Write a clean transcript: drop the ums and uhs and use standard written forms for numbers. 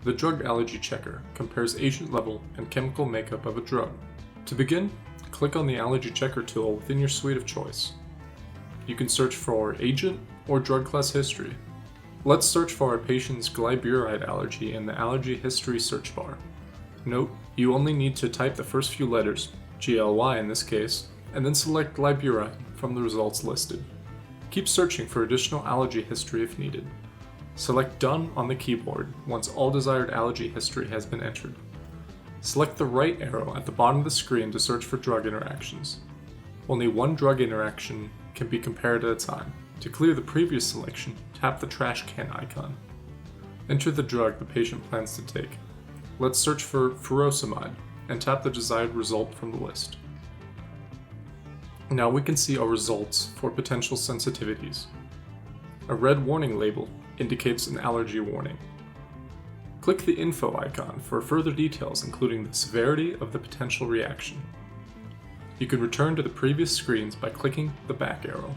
The Drug-Allergy Checker compares agent level and chemical makeup of a drug. To begin, click on the Allergy Checker tool within your suite of choice. You can search for agent or drug class history. Let's search for our patient's glyburide allergy in the allergy history search bar. Note, you only need to type the first few letters, GLY in this case, and then select glyburide from the results listed. Keep searching for additional allergy history if needed. Select Done on the keyboard once all desired allergy history has been entered. Select the right arrow at the bottom of the screen to search for drug interactions. Only one drug interaction can be compared at a time. To clear the previous selection, tap the trash can icon. Enter the drug the patient plans to take. Let's search for furosemide and tap the desired result from the list. Now we can see our results for potential sensitivities. A red warning label indicates an allergy warning. Click the info icon for further details including the severity of the potential reaction. You can return to the previous screens by clicking the back arrow.